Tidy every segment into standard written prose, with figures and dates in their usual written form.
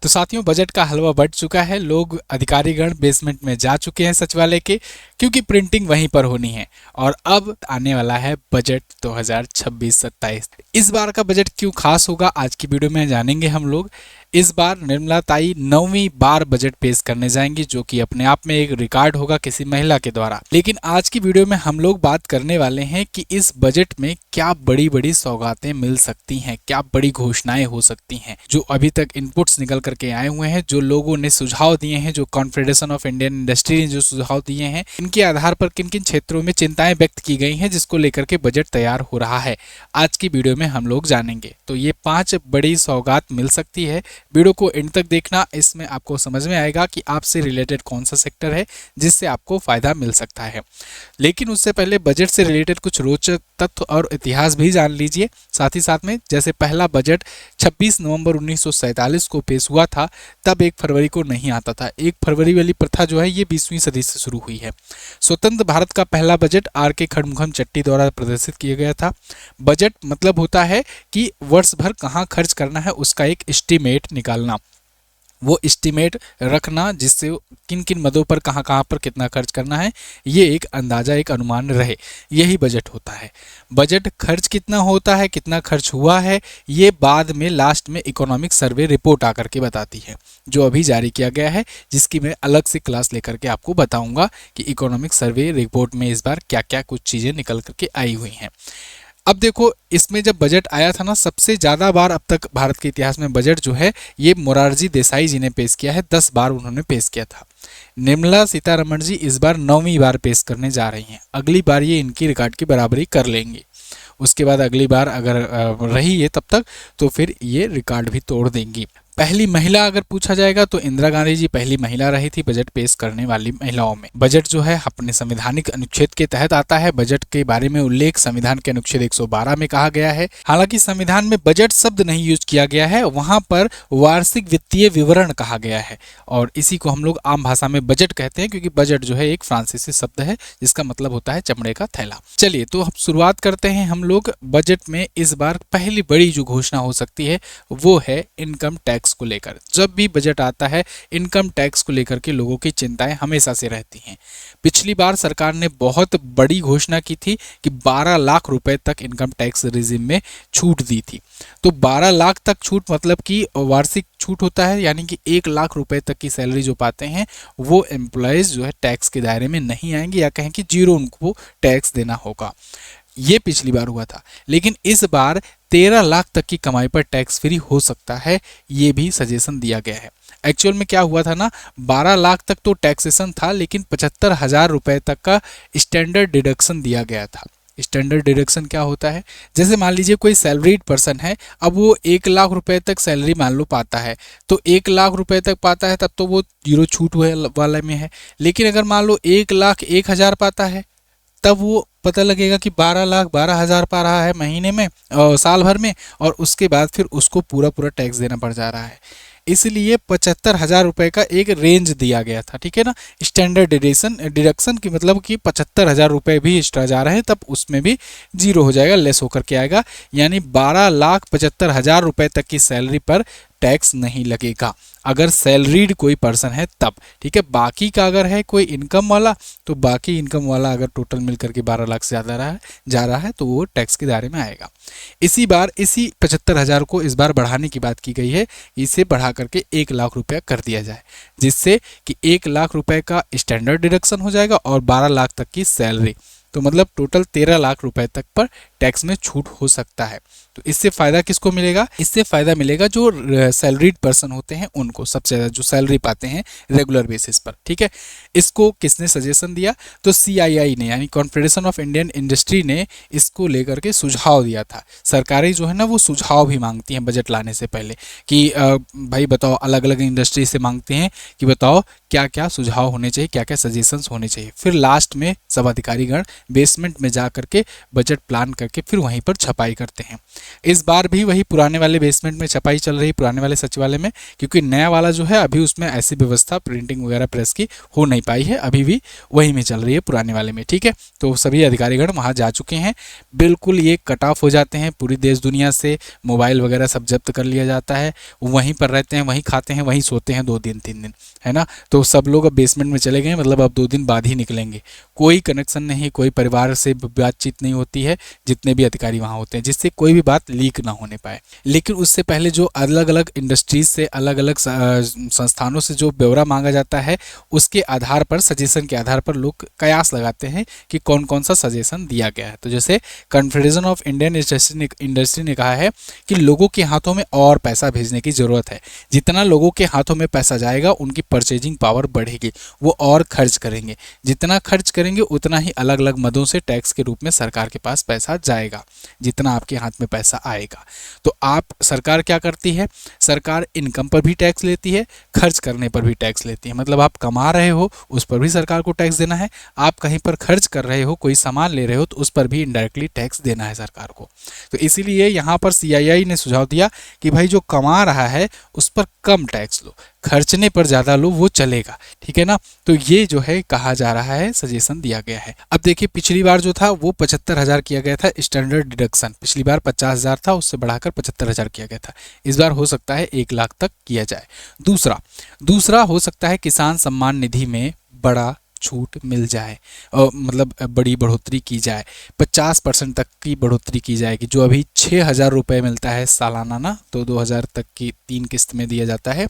तो साथियों, बजट का हलवा बट चुका है। लोग अधिकारीगण बेसमेंट में जा चुके हैं सचिवालय के, क्योंकि प्रिंटिंग वहीं पर होनी है। और अब आने वाला है बजट 2026-27। इस बार का बजट क्यों खास होगा, आज की वीडियो में जानेंगे हम लोग। इस बार निर्मला ताई 9वीं बार बजट पेश करने जाएंगी, जो कि अपने आप में एक रिकॉर्ड होगा किसी महिला के द्वारा। लेकिन आज की वीडियो में हम लोग बात करने वाले हैं कि इस बजट में क्या बड़ी बड़ी सौगातें मिल सकती हैं, क्या बड़ी घोषणाएं हो सकती हैं। जो अभी तक इनपुट्स निकल करके आए हुए हैं, जो लोगों ने सुझाव दिए हैं, जो कॉन्फेडरेशन ऑफ इंडियन इंडस्ट्री ने जो सुझाव दिए हैं, इनके आधार पर किन किन क्षेत्रों में चिंताएं व्यक्त की गई हैं, जिसको लेकर के बजट तैयार हो रहा है, आज की वीडियो में हम लोग जानेंगे। तो ये 5 बड़ी सौगात मिल सकती है। वीडियो को एंड तक देखना, इसमें आपको समझ में आएगा कि आपसे रिलेटेड कौन सा सेक्टर है जिससे आपको फायदा मिल सकता है। लेकिन उससे पहले बजट से रिलेटेड कुछ रोचक तथ्य और इतिहास भी जान लीजिए। साथ ही साथ में जैसे पहला बजट 26 नवंबर 1947 को पेश हुआ था, तब 1 फरवरी को नहीं आता था। 1 फरवरी वाली प्रथा जो है ये 20वीं सदी से शुरू हुई है। स्वतंत्र भारत का पहला बजट R.K. खड़मुखम चट्टी द्वारा प्रदर्शित किया गया था। बजट मतलब होता है कि वर्ष भर कहाँ खर्च करना है उसका एक एस्टीमेट निकालना, वो एस्टीमेट रखना, जिससे किन किन मदों पर कहाँ कहाँ पर कितना खर्च करना है, ये एक अंदाजा, एक अनुमान रहे, यही बजट होता है। बजट खर्च कितना होता है, कितना खर्च हुआ है, ये बाद में लास्ट में इकोनॉमिक सर्वे रिपोर्ट आकर के बताती है, जो अभी जारी किया गया है, जिसकी मैं अलग से क्लास लेकर के आपको बताऊंगा कि इकोनॉमिक सर्वे रिपोर्ट में इस बार क्या क्या कुछ चीज़ें निकल करके आई हुई हैं। अब देखो, इसमें जब बजट आया था ना, सबसे ज़्यादा बार अब तक भारत के इतिहास में बजट जो है ये मोरारजी देसाई जी ने पेश किया है। 10 बार उन्होंने पेश किया था। निर्मला सीतारमण जी इस बार 9वीं बार पेश करने जा रही हैं। अगली बार ये इनकी रिकॉर्ड की बराबरी कर लेंगी। उसके बाद अगली बार अगर रही है तब तक, तो फिर ये रिकॉर्ड भी तोड़ देंगी। पहली महिला अगर पूछा जाएगा तो इंदिरा गांधी जी पहली महिला रही थी बजट पेश करने वाली महिलाओं में। बजट जो है अपने संवैधानिक अनुच्छेद के तहत आता है। बजट के बारे में उल्लेख संविधान के अनुच्छेद 112 में कहा गया है। हालांकि संविधान में बजट शब्द नहीं यूज किया गया है, वहां पर वार्षिक वित्तीय विवरण कहा गया है, और इसी को हम लोग आम भाषा में बजट कहते हैं, क्योंकि बजट जो है एक फ्रांसीसी शब्द है जिसका मतलब होता है चमड़े का थैला। चलिए, तो हम शुरुआत करते हैं। हम लोग बजट में इस बार पहली बड़ी जो घोषणा हो सकती है वो है इनकम टैक्स को लेकर। जब भी बजट आता है, इनकम टैक्स को लेकर के लोगों की चिंताएं हमेशा से रहती हैं। पिछली बार सरकार ने बहुत बड़ी घोषणा की थी कि 12 लाख रुपए तक इनकम टैक्स रिजिम में छूट दी थी। तो 12 लाख तक छूट मतलब कि वार्षिक छूट होता है, यानी कि 1 लाख रुपए तक की सैलरी जो पाते हैं वो एम्प्लॉयज जो है टैक्स के दायरे में नहीं आएंगे, या कहें कि जीरो उनको टैक्स देना होगा। ये पिछली बार हुआ था। लेकिन इस बार 13 लाख तक की कमाई पर टैक्स फ्री हो सकता है, ये भी सजेशन दिया गया है। एक्चुअल में क्या हुआ था ना, 12 लाख तक तो टैक्सेशन था, लेकिन 75,000 रुपए तक का स्टैंडर्ड डिडक्शन दिया गया था। स्टैंडर्ड डिडक्शन क्या होता है, जैसे मान लीजिए कोई सैलरीड पर्सन है, अब वो 1 लाख रुपए तक सैलरी मान लो पाता है, तो 1 लाख रुपए तक पाता है तब तो वो जीरो छूट वाले में है। लेकिन अगर मान लो 1,01,000 पाता है, तब वो पता लगेगा कि 12 लाख 12,000 पा रहा है महीने में और साल भर में, और उसके बाद फिर उसको पूरा पूरा टैक्स देना पड़ जा रहा है। इसलिए 75,000 रुपए का एक रेंज दिया गया था, ठीक है ना। स्टैंडर्ड डिडक्शन की मतलब कि 75,000 रुपए भी एक्स्ट्रा जा रहे हैं, तब उसमें भी जीरो हो जाएगा, लेस होकर के आएगा, यानी 12,75,000 रुपए तक की सैलरी पर टैक्स नहीं लगेगा अगर सैलरीड कोई पर्सन है तब, ठीक है। बाकी का अगर है कोई इनकम वाला, तो बाकी इनकम वाला अगर टोटल मिलकर के 12 लाख से ज़्यादा जा रहा है तो वो टैक्स के दायरे में आएगा। इसी बार इसी 75,000 को इस बार बढ़ाने की बात की गई है। इसे बढ़ा करके 1 लाख रुपया कर दिया जाए, जिससे कि 1 लाख रुपए का स्टैंडर्ड डिडक्शन हो जाएगा और 12 लाख तक की सैलरी, तो मतलब टोटल 13 लाख रुपए तक पर टैक्स में छूट हो सकता है। तो इससे फायदा किसको मिलेगा, इससे फायदा मिलेगा जो सैलरीड पर्सन होते हैं उनको, सबसे ज़्यादा जो सैलरी पाते हैं रेगुलर बेसिस पर, ठीक है। इसको किसने सजेशन दिया, तो CII ने, यानी कॉन्फेडरेशन ऑफ इंडियन इंडस्ट्री ने इसको लेकर के सुझाव दिया था। सरकारें जो है ना वो सुझाव भी मांगती हैं बजट लाने से पहले कि भाई बताओ, अलग अलग इंडस्ट्री से मांगते हैं कि बताओ क्या क्या सुझाव होने चाहिए, क्या क्या सजेशंस होने चाहिए। फिर लास्ट में सब अधिकारीगण बेसमेंट में जा करके बजट प्लान करके जाके फिर वहीं पर छपाई करते हैं। इस बार भी वही पुराने वाले बेसमेंट में छपाई चल रही, पुराने वाले सचिवालय में, क्योंकि नया वाला जो है अभी उसमें ऐसी व्यवस्था प्रिंटिंग वगैरह प्रेस की हो नहीं पाई है, अभी भी वहीं में चल रही है पुराने वाले में। ठीक है, तो सभी अधिकारीगण वहाँ जा चुके हैं। बिल्कुल ये कट ऑफ हो जाते हैं पूरी देश दुनिया से, मोबाइल वगैरह सब जब्त कर लिया जाता है, वहीं पर रहते हैं, वहीं खाते हैं, वहीं सोते हैं 2 दिन 3 दिन, है ना। तो सब लोग अब बेसमेंट में चले गए, मतलब अब 2 दिन बाद ही निकलेंगे। कोई कनेक्शन नहीं, कोई परिवार से बातचीत नहीं होती है, जितने भी अधिकारी वहाँ होते हैं, जिससे कोई भी बात लीक ना होने पाए। लेकिन उससे पहले जो अलग अलग इंडस्ट्रीज से, अलग अलग संस्थानों से जो ब्यौरा मांगा जाता है, उसके आधार पर, सजेशन के आधार पर लोग कयास लगाते हैं कि कौन कौन सा सजेशन दिया गया है। तो जैसे कॉन्फेडरेशन ऑफ इंडियन इंडस्ट्री ने कहा है कि लोगों के हाथों में और पैसा भेजने की जरूरत है। जितना लोगों के हाथों में पैसा जाएगा उनकी परचेजिंग पावर बढ़ेगी, वो और खर्च करेंगे। जितना खर्च करेंगे उतना ही अलग अलग मदों से टैक्स के रूप में सरकार के पास पैसा जाएगा, जितना आपके हाथ में पैसा आएगा। तो आप, सरकार क्या करती है, सरकार इनकम पर भी टैक्स लेती है, खर्च करने पर भी टैक्स लेती है। मतलब आप कमा रहे हो उस पर भी सरकार को टैक्स देना है, आप कहीं पर खर्च कर रहे हो, कोई सामान ले रहे हो, तो उस पर भी इनडायरेक्टली टैक्स देना है सरकार को। तो इसीलिए यहाँ पर सीआईआई ने सुझाव दिया कि भाई जो कमा रहा है उस पर कम टैक्स लो, खर्चने पर ज़्यादा लो, वो चलेगा। ठीक है ना। तो ये जो है कहा जा रहा है, सजेशन दिया गया है। अब देखिए, पिछली बार जो था वो 75,000 किया गया था स्टैंडर्ड डिडक्शन, पिछली बार 50,000 था, उससे बढ़ाकर 75,000 किया गया था। इस बार हो सकता है 1 लाख तक किया जाए। दूसरा हो सकता है किसान सम्मान निधि में बड़ा छूट मिल जाए, और मतलब बड़ी बढ़ोतरी की जाए, 50% तक की बढ़ोतरी की जाएगी। जो अभी 6,000 रुपये मिलता है सालाना ना, तो 2,000 तक की 3 किस्त में दिया जाता है,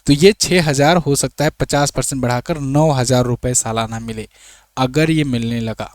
तो ये 6,000 हो सकता है 50% बढ़ाकर 9,000 रुपये सालाना मिले। अगर ये मिलने लगा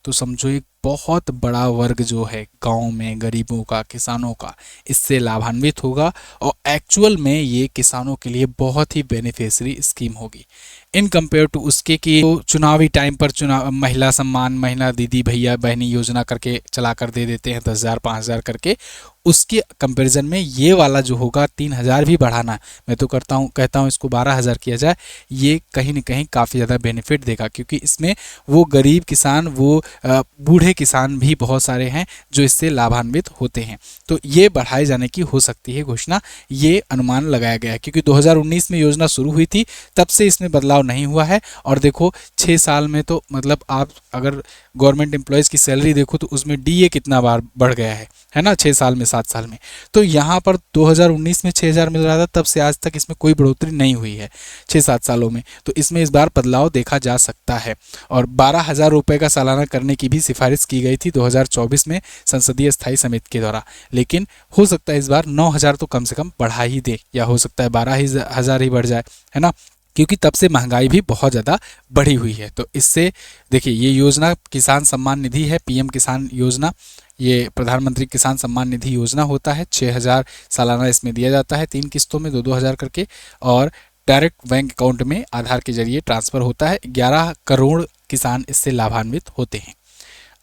तो समझो एक बहुत बड़ा वर्ग जो है गांव में गरीबों का, किसानों का, इससे लाभान्वित होगा, और एक्चुअल में ये किसानों के लिए बहुत ही बेनिफिशियरी स्कीम होगी इन कंपेयर टू उसके कि तो चुनावी टाइम पर महिला सम्मान, महिला दीदी भैया बहनी योजना करके चला कर दे देते हैं 10,000 5,000 करके। उसके कंपैरिजन में ये वाला जो होगा 3,000 भी बढ़ाना, मैं तो कहता हूँ इसको 12,000 किया जाए, ये कहीं ना कहीं काफ़ी ज़्यादा बेनिफिट देगा, क्योंकि इसमें वो गरीब किसान, वो बूढ़े किसान भी बहुत सारे हैं जो इससे लाभान्वित होते हैं। तो ये बढ़ाए जाने की हो सकती है घोषणा, ये अनुमान लगाया गया है, क्योंकि 2019 में योजना शुरू हुई थी, तब से इसमें बदलाव नहीं हुआ है। और देखो 6 साल में तो मतलब आप अगर गवर्नमेंट एम्प्लॉयज़ की सैलरी देखो तो उसमें डीए कितना बार बढ़ गया है ना, 6 साल में, 7 साल में। तो यहाँ पर 2019 में 6,000 मिल रहा था, तब से आज तक इसमें कोई बढ़ोतरी नहीं हुई है 6-7 सालों में, तो इसमें इस बार बदलाव देखा जा सकता है। और 12,000 रुपये का सालाना करने की भी सिफारिश की गई थी 2024 में संसदीय स्थायी समिति के द्वारा, लेकिन हो सकता है इस बार 9,000 तो कम से कम बढ़ा ही दे, या हो सकता है 12,000 ही बढ़ जाए, है ना, क्योंकि तब से महंगाई भी बहुत ज़्यादा बढ़ी हुई है। तो इससे देखिए, ये योजना किसान सम्मान निधि है, पीएम किसान योजना, ये प्रधानमंत्री किसान सम्मान निधि योजना होता है। 6,000 सालाना इसमें दिया जाता है, 3 किस्तों में 2-2 हज़ार करके, और डायरेक्ट बैंक अकाउंट में आधार के जरिए ट्रांसफ़र होता है। 11 करोड़ किसान इससे लाभान्वित होते हैं।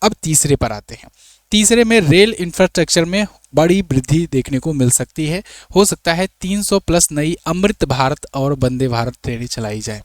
अब तीसरे पर आते हैं। तीसरे में रेल इंफ्रास्ट्रक्चर में बड़ी वृद्धि देखने को मिल सकती है। हो सकता है 300 प्लस नई अमृत भारत और वंदे भारत ट्रेनें चलाई जाए।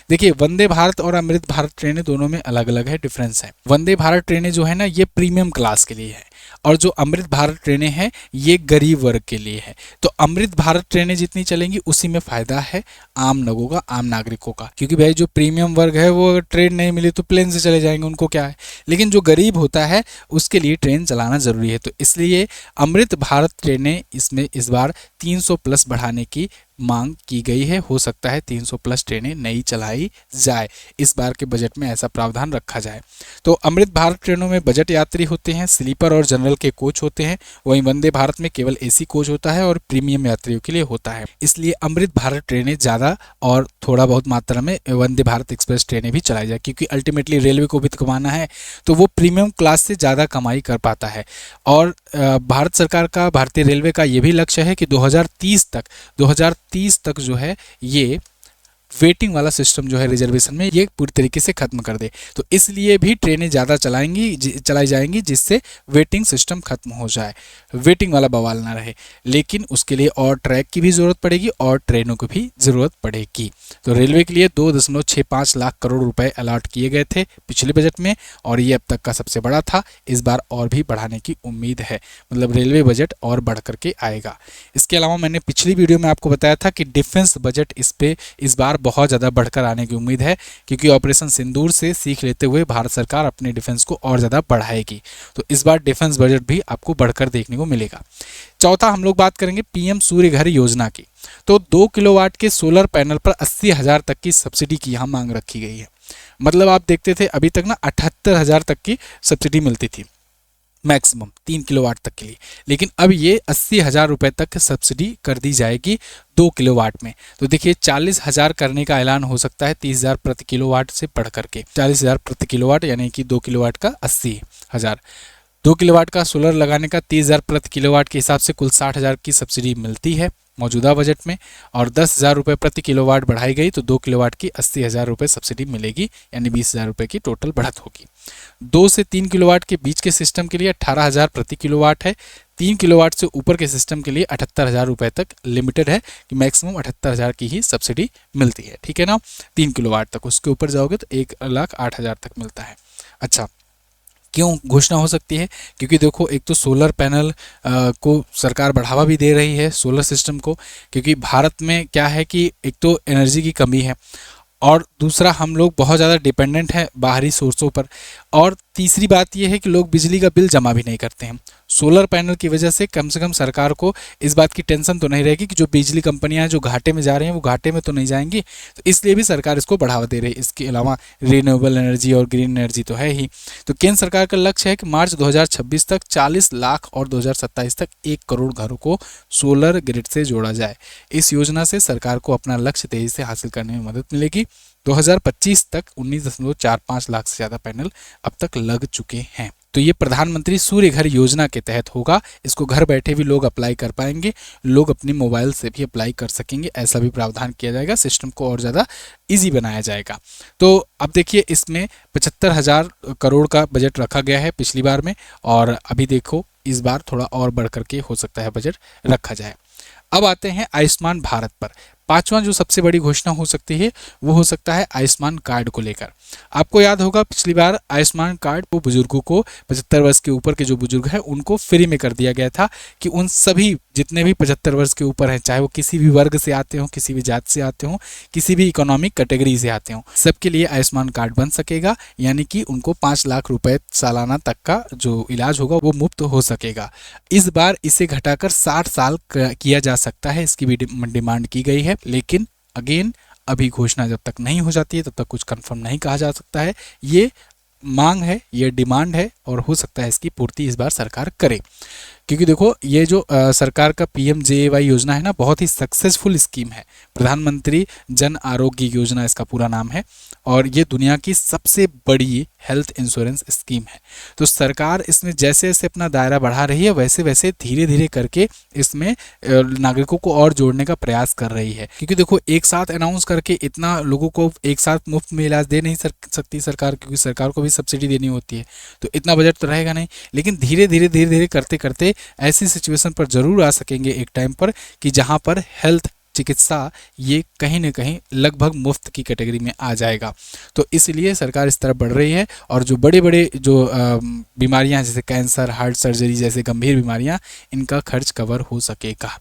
देखिए, वंदे भारत और अमृत भारत ट्रेनें दोनों में अलग अलग है, डिफरेंस है। वंदे भारत ट्रेनें जो है ना, ये प्रीमियम क्लास के लिए है, और जो अमृत भारत ट्रेनें हैं ये गरीब वर्ग के लिए है। तो अमृत भारत ट्रेनें जितनी चलेंगी उसी में फायदा है आम लोगों का, आम नागरिकों का, क्योंकि भाई जो प्रीमियम वर्ग है वो ट्रेन नहीं मिली तो प्लेन से चले जाएंगे, उनको क्या है। लेकिन जो गरीब होता है उसके लिए ट्रेन चलाना जरूरी है। तो इसलिए अमृत भारत ट्रेनें इसमें इस बार 300 प्लस बढ़ाने की मांग की गई है। हो सकता है 300 प्लस ट्रेनें नई चलाई जाए, इस बार के बजट में ऐसा प्रावधान रखा जाए। तो अमृत भारत ट्रेनों में बजट यात्री होते हैं, स्लीपर और जनरल के कोच होते हैं, वहीं वंदे भारत में केवल एसी कोच होता है और प्रीमियम यात्रियों के लिए होता है। इसलिए अमृत भारत ट्रेनें ज़्यादा और थोड़ा बहुत मात्रा में वंदे भारत एक्सप्रेस ट्रेनें भी चलाई जाए, क्योंकि अल्टीमेटली रेलवे को भी तो कमाना है, तो वो प्रीमियम क्लास से ज़्यादा कमाई कर पाता है। और भारत सरकार का, भारतीय रेलवे का ये भी लक्ष्य है कि 2030 तक जो है ये वेटिंग वाला सिस्टम जो है रिजर्वेशन में, ये पूरी तरीके से खत्म कर दे। तो इसलिए भी ट्रेनें ज़्यादा चलाई जाएंगी, जिससे वेटिंग सिस्टम खत्म हो जाए, वेटिंग वाला बवाल ना रहे। लेकिन उसके लिए और ट्रैक की भी ज़रूरत पड़ेगी और ट्रेनों की भी ज़रूरत पड़ेगी। तो रेलवे के लिए 2.65 लाख करोड़ रुपए अलॉट किए गए थे पिछले बजट में, और ये अब तक का सबसे बड़ा था। इस बार और भी बढ़ाने की उम्मीद है, मतलब रेलवे बजट और बढ़ करके आएगा। इसके अलावा मैंने पिछली वीडियो में आपको बताया था कि डिफेंस बजट इस बार बहुत ज़्यादा बढ़कर आने की उम्मीद है, क्योंकि ऑपरेशन सिंदूर से सीख लेते हुए भारत सरकार अपने डिफेंस को और ज़्यादा बढ़ाएगी। तो इस बार डिफेंस बजट भी आपको बढ़कर देखने को मिलेगा। चौथा हम लोग बात करेंगे पीएम सूर्य घर योजना की। तो 2 किलोवाट के सोलर पैनल पर 80,000 तक की सब्सिडी की यहाँ मांग रखी गई है। मतलब आप देखते थे अभी तक ना 78,000 तक की सब्सिडी मिलती थी मैक्सिमम 3 किलोवाट तक के लिए, लेकिन अब ये 80,000 रुपये तक सब्सिडी कर दी जाएगी 2 किलोवाट में। तो देखिए 40,000 करने का ऐलान हो सकता है 30,000 प्रति किलोवाट से बढ़ करके 40,000 प्रति किलोवाट, यानी कि 2 किलोवाट का 80,000। 2 किलोवाट का सोलर लगाने का 30,000 प्रति किलोवाट के हिसाब से कुल 60,000 की सब्सिडी मिलती है मौजूदा बजट में, और 10,000 रुपये प्रति किलोवाट बढ़ाई गई तो 2 किलोवाट की 80,000 रुपये सब्सिडी मिलेगी, यानी 20,000 रुपये की टोटल बढ़त होगी। 2 से 3 किलोवाट के बीच के सिस्टम के लिए 18,000 प्रति किलोवाट है। 3 किलोवाट से ऊपर के सिस्टम के लिए 78,000 रुपये तक लिमिटेड है, कि मैक्सिमम 78,000 की ही सब्सिडी मिलती है, ठीक है ना। 3 किलोवाट तक, उसके ऊपर जाओगे तो 1,08,000 तक मिलता है। अच्छा, क्यों घोषणा हो सकती है? क्योंकि देखो एक तो सोलर पैनल को सरकार बढ़ावा भी दे रही है, सोलर सिस्टम को, क्योंकि भारत में क्या है कि एक तो एनर्जी की कमी है, और दूसरा हम लोग बहुत ज़्यादा डिपेंडेंट हैं बाहरी सोर्सों पर, और तीसरी बात यह है कि लोग बिजली का बिल जमा भी नहीं करते हैं। सोलर पैनल की वजह से कम सरकार को इस बात की टेंशन तो नहीं रहेगी कि जो बिजली कंपनियां हैं जो घाटे में जा रही हैं वो घाटे में तो नहीं जाएंगी, तो इसलिए भी सरकार इसको बढ़ावा दे रही है। इसके अलावा रिन्यूएबल एनर्जी और ग्रीन एनर्जी तो है ही। तो केंद्र सरकार का लक्ष्य है कि मार्च 2026 तक 40 लाख और 2027 तक 1 करोड़ घरों को सोलर ग्रिड से जोड़ा जाए। इस योजना से सरकार को अपना लक्ष्य तेजी से हासिल करने में मदद मिलेगी। 2025 तक 19.45 लाख से ज़्यादा पैनल अब तक लग चुके हैं। तो ये प्रधानमंत्री सूर्य घर योजना के तहत होगा। इसको घर बैठे भी लोग अप्लाई कर पाएंगे, लोग अपने मोबाइल से भी अप्लाई कर सकेंगे, ऐसा भी प्रावधान किया जाएगा। सिस्टम को और ज़्यादा इजी बनाया जाएगा। तो अब देखिए इसमें 75,000 करोड़ का बजट रखा गया है पिछली बार में, और अभी देखो इस बार थोड़ा और बढ़ करके हो सकता है बजट रखा जाए। अब आते हैं आयुष्मान भारत पर। पांचवा जो सबसे बड़ी घोषणा हो सकती है वो हो सकता है आयुष्मान कार्ड को लेकर। आपको याद होगा पिछली बार आयुष्मान कार्ड वो बुजुर्गों को 75 वर्ष के ऊपर के जो बुजुर्ग हैं उनको फ्री में कर दिया गया था, कि उन सभी जितने भी 75 वर्ष के ऊपर हैं, चाहे वो किसी भी वर्ग से आते हों, किसी भी जाति से आते हों, किसी भी इकोनॉमिक कैटेगरी से आते हों, सबके लिए आयुष्मान कार्ड बन सकेगा। यानी कि उनको 5 लाख रुपए सालाना तक का जो इलाज होगा वो मुफ्त हो सकेगा। इस बार इसे घटाकर 60 साल किया जा सकता है, इसकी भी डिमांड की गई है। लेकिन अगेन अभी घोषणा जब तक नहीं हो जाती है तब तक कुछ कंफर्म नहीं कहा जा सकता है। ये मांग है, ये डिमांड है, और हो सकता है इसकी पूर्ति इस बार सरकार करे। क्योंकि देखो ये जो सरकार का PMJAY योजना है ना, बहुत ही सक्सेसफुल स्कीम है। प्रधानमंत्री जन आरोग्य योजना इसका पूरा नाम है, और ये दुनिया की सबसे बड़ी हेल्थ इंश्योरेंस स्कीम है। तो सरकार इसमें जैसे जैसे अपना दायरा बढ़ा रही है वैसे वैसे धीरे धीरे करके इसमें नागरिकों को और जोड़ने का प्रयास कर रही है। क्योंकि देखो एक साथ अनाउंस करके इतना लोगों को एक साथ मुफ्त में इलाज दे नहीं सकती सरकार, क्योंकि सरकार को भी सब्सिडी देनी होती है, तो इतना बजट तो रहेगा नहीं। लेकिन धीरे धीरे करते करते ऐसी सिचुएशन पर जरूर आ सकेंगे एक टाइम पर कि जहां पर हेल्थ चिकित्सा ये कहीं ना कहीं लगभग मुफ्त की कैटेगरी में आ जाएगा। तो इसलिए सरकार इस तरफ बढ़ रही है, और जो बड़े बड़े जो बीमारियां जैसे कैंसर, हार्ट सर्जरी जैसे गंभीर बीमारियां, इनका खर्च कवर हो सकेगा।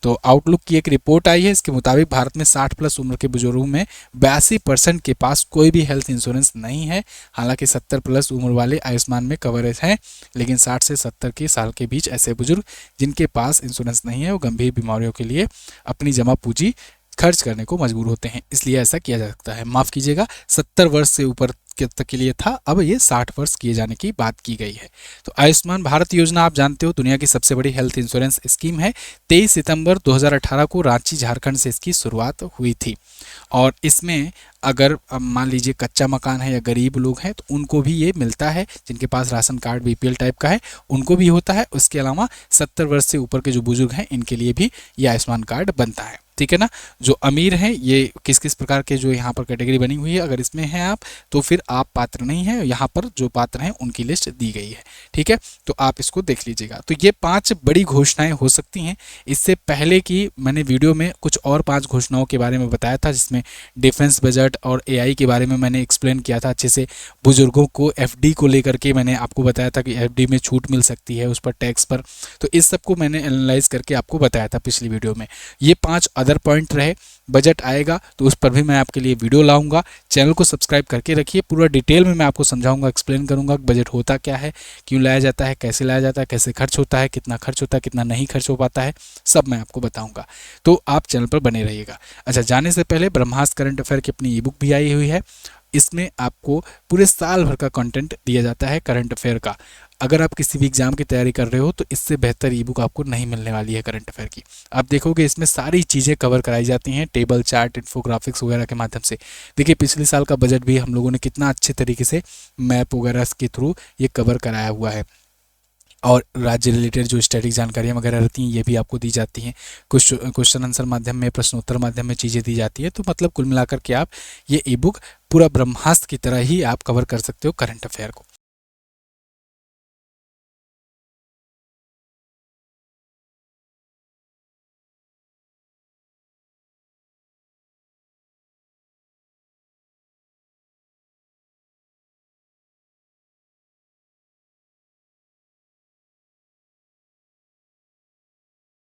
तो आउटलुक की एक रिपोर्ट आई है, इसके मुताबिक भारत में 60+ उम्र के बुजुर्गों में 82% के पास कोई भी हेल्थ इंश्योरेंस नहीं है। हालांकि 70+ उम्र वाले आयुष्मान में कवरेज है, लेकिन 60 से 70 के साल के बीच ऐसे बुजुर्ग जिनके पास इंश्योरेंस नहीं है वो गंभीर बीमारियों के लिए अपनी जमा पूंजी खर्च करने को मजबूर होते हैं। इसलिए ऐसा किया जा सकता है। माफ़ कीजिएगा, 70 वर्ष से ऊपर तक के लिए था, अब ये 60 वर्ष किए जाने की बात की गई है। तो आयुष्मान भारत योजना आप जानते हो दुनिया की सबसे बड़ी हेल्थ इंश्योरेंस स्कीम है। 23 सितंबर 2018 को रांची झारखंड से इसकी शुरुआत हुई थी, और इसमें अगर मान लीजिए कच्चा मकान है या गरीब लोग हैं तो उनको भी ये मिलता है। जिनके पास राशन कार्ड BPL टाइप का है उनको भी होता है। उसके अलावा 70 वर्ष से ऊपर के जो बुजुर्ग हैं इनके लिए भी ये आयुष्मान कार्ड बनता है। ठीक है ना। जो अमीर हैं ये किस किस प्रकार के जो यहाँ पर कैटेगरी बनी हुई है, अगर इसमें हैं आप तो फिर आप पात्र नहीं हैं, यहाँ पर जो पात्र हैं उनकी लिस्ट दी गई है, ठीक है। तो आप इसको देख लीजिएगा। तो ये 5 बड़ी घोषणाएं हो सकती हैं। इससे पहले की मैंने वीडियो में कुछ और 5 घोषणाओं के बारे में बताया था, जिसमें डिफेंस बजट और एआई के बारे में मैंने एक्सप्लेन किया था अच्छे से। बुजुर्गों को एफडी को लेकर के मैंने आपको बताया था कि एफडी में छूट मिल सकती है उस पर टैक्स पर। तो इस सब को मैंने एनालाइज करके आपको बताया था पिछली वीडियो में। ये 5 अदर पॉइंट रहे। बजट आएगा तो उस पर भी मैं आपके लिए वीडियो लाऊंगा। चैनल को सब्सक्राइब करके रखिए, पूरा डिटेल में मैं आपको समझाऊंगा, एक्सप्लेन करूंगा कि बजट होता क्या है, क्यों लाया जाता है, कैसे लाया जाता है, कैसे खर्च होता है, कितना खर्च होता है, कितना नहीं खर्च हो पाता है, सब मैं आपको बताऊंगा। तो आप चैनल पर बने रहिएगा। अच्छा, जाने से पहले ब्रह्मास्त्र करंट अफेयर की अपनी ई बुक भी आई हुई है। इसमें आपको पूरे साल भर का कंटेंट दिया जाता है करंट अफेयर का। अगर आप किसी भी एग्जाम की तैयारी कर रहे हो तो इससे बेहतर ई बुक आपको नहीं मिलने वाली है करंट अफेयर की। आप देखोगे इसमें सारी चीज़ें कवर कराई जाती हैं, टेबल, चार्ट, इन्फोग्राफिक्स वगैरह के माध्यम से। देखिए पिछले साल का बजट भी हम लोगों ने कितना अच्छे तरीके से मैप वगैरह के थ्रू ये कवर कराया हुआ है। और राज्य रिलेटेड जो स्टैटिक जानकारियाँ वगैरह रहती हैं ये भी आपको दी जाती हैं। कुछ क्वेश्चन आंसर माध्यम में, प्रश्नोत्तर माध्यम में चीज़ें दी जाती है। तो मतलब कुल मिलाकर के आप ये ई बुक पूरा ब्रह्मास्त्र की तरह ही आप कवर कर सकते हो करंट अफेयर को।